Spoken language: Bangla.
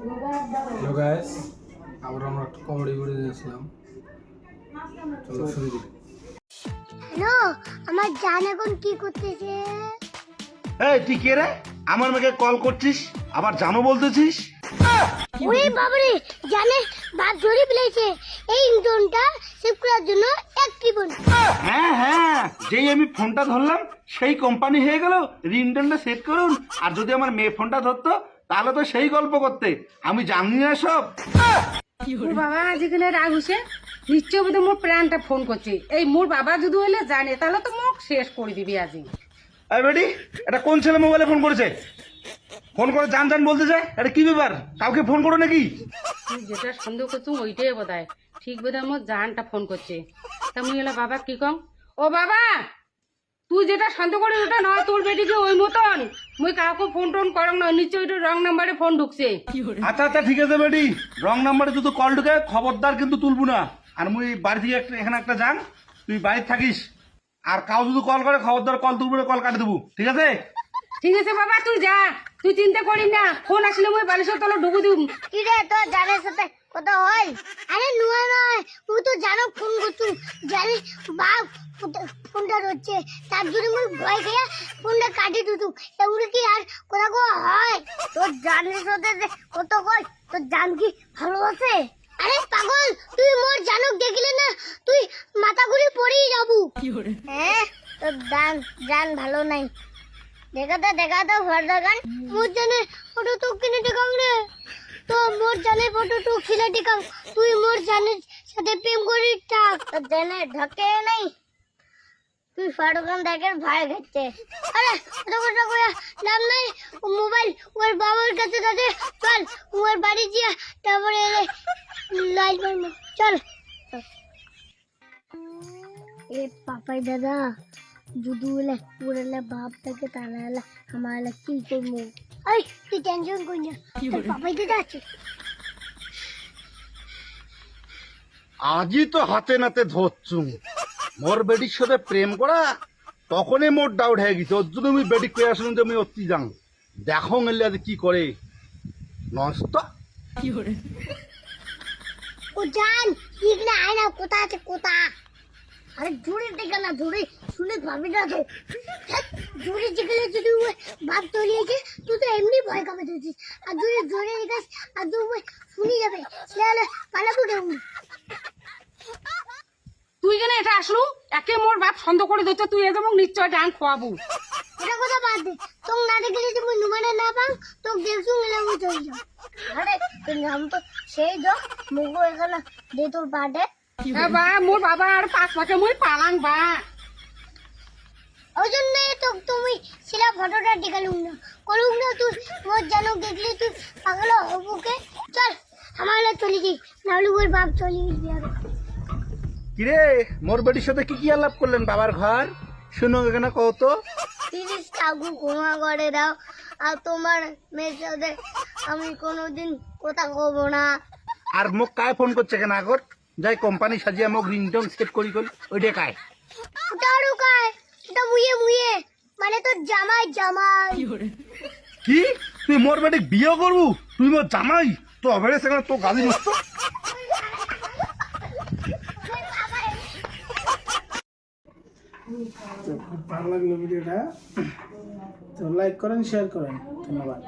হ্যালো গাইস, আমরা একটা কমেডি ভিডিও দিয়েছিলাম। চলো শুরু করি। হ্যালো, আমার জান এখন কি করতেছে? এই তুই কে রে? আমার মেয়েকে কল করছিস, আবার জানো বলতেছিস? ওরে বাবারে, জানে বাপ ধরে ফেলেছে। এই ইন্টারনটা সেভ করার জন্য একটি বোন। হ্যাঁ হ্যাঁ, যেই আমি ফোনটা ধরলাম সেই কোম্পানি হয়ে গেল রিংটোনটা সেট করুন। আর যদি আমার মেয়ে ফোনটা ধরতো তাহলে তো সেই গল্প করতে। আমি জানি না সব। মোর বাবা যেখানে রাগ হইছে নিশ্চয় বোধ মোর প্রাণটা ফোন করছে। এই মোর বাবা যদি হইলে জানে তাহলে তো মোক শেষ করে দিবি আজি। এই বেটি, এটা কোন ছেলে মোবাইলে ফোন করেছে? ফোন করে জান জান বলতে যায়, এটা কি ব্যাপার? কাউকে ফোন করো নাকি? তুই যেটা সন্দেহ করছো ওইটাই বোধ হয় ঠিক। বোধ হয় মোর জানটা ফোন করছে। তা মুই এলা বাবা কি কম, ও বাবা তুই যেটা সন্দেহ করিস ওটা নয়, তোর বেটিকে ওই মতন মুই কাউকে ফোন টোন করং না, নিশ্চয় ওইটা রং নাম্বারে ফোন ঢুকছে। আচ্ছা আচ্ছা ঠিক আছে বেটি, রং নাম্বারে যদি কল ঢুকে খবরদার কিন্তু তুলবো না। আর মুই বাড়ি থেকে এখানে একটা যান, তুই বাড়িতে থাকিস। আর কাউ যদি কল করে খবরদার কল তুলবো না, কল কাটে দেবো, ঠিক আছে? ঠিক আছে বাবা তুই যা, তুই চিন্তা করিস না। ফোন আসলে মুই বালিশের তলে ঢুকে দিব। কি রে, তোর জানের সাথে কথা হয়? আরে নুয়া নয়, ও তো জানো ফোন করছু। জানি বাপ ফোনটা হচ্ছে, তার জন্য মুই ভয় খেয়ে ফোনটা কাটি দিতু। এগুলো কি আর কথা কো হয়? তোর জানের সাথে যে কত কয়, তোর জান কি ভালোবাসে? আরে পাগল, তুই মোর জানক দেখলে না তুই মাথা ঘুরে পড়েই যাবু। হ্যাঁ, তোর জান ভালো নাই। দেখাতে ভরদা গান মোর জানে ফটো তো কিনে দেখাও রে। তো মোর জানে ফটো তো খিলে দেখাও। তুই মোর জানের সাথে প্রেম করিস থাক, তোর জানে ঢকে নাই। তুই ফটো গান দেখে ভয় খাচ্ছে। আরে ওটা কথা কয়া নাম নাই। মোবাইল ওর বাবার কাছে দাদে, চল ওর বাড়ি গিয়া তারপরে লাইট মারবো, চল। এ পাপাই দাদা যদি ওরা বাপ থাকে তাহলে আমার কি করবো? এই তুই টেনশন করি না, পাপাই দাদা আছে। আজই তো হাতে নাতে ধরছু। মোর বেটির সাথে প্রেম করা তখনই মোর ডাউট হয়ে গেছে। ওর জন্য আমি বেটি কে আসুন যে আমি অতি যাং দেখো গেলে আজ কি করে নষ্ট। ও জান ঠিক না, আয় না, কোথা আছে কোথা? আরে জোরে দেখে না, জোরে শুনে পাবি না তো। জোরে যেগুলো যদি বাপ তলিয়েছে তুই তো এমনি ভয় কামে দিচ্ছিস। আর জোরে জোরে দেখাস আর তুই শুনি যাবে, সেটা পালাবো কেমন? তুই কেন এটা আসলু? একে মোর বাপ সন্দেহ করে দিচ্ছে, তুই এ যেমন নিশ্চয় ডান খোয়াবো। এটা কথা বাদ দে, তোকে না দেখলে যে মুই নুমানে না পাং, তোকে দেখছু গেলে মুই চলে যাও। আরে তুই নাম তো সেই যো মুগো এখানে দে তোর বাটে। বা মোর বাবা আর 5 মাসে মুই পালাং বা। ওই জন্য তো তুমি সেটা ফটোটা দেখালুম না, করুম না। তুই মোর জানো দেখলে তুই পাগল হবুকে। চল আমার চলে যাই, নাহলে ওর বাপ চলে যাবে। কিরে, মোর বেটির সাথে কি কি আলাপ করলেন বাবার ঘর? শুনো এখানে কত। প্লিজ কাকু ক্ষমা করে দাও। আর তোমার মেয়ের সাথে আমি কোনোদিন কথা কব না। আর মোক কায় ফোন করছে কেন আগত? যাই কোম্পানি সাজিয়ে মোক রিংটোন সেট করি ওইটা কায়? ওটা আরো কায়, এটা মুয়ে মুয়ে মানে তোর জামাই জামাই। কি তুই মোর বেটি বিয়ে করবু? তুই মোর জামাই? তো অবেরে সেখানে তো গালি মস্ত। তো খুব ভালো লাগলো ভিডিওটা, তো লাইক করেন, শেয়ার করেন, ধন্যবাদ।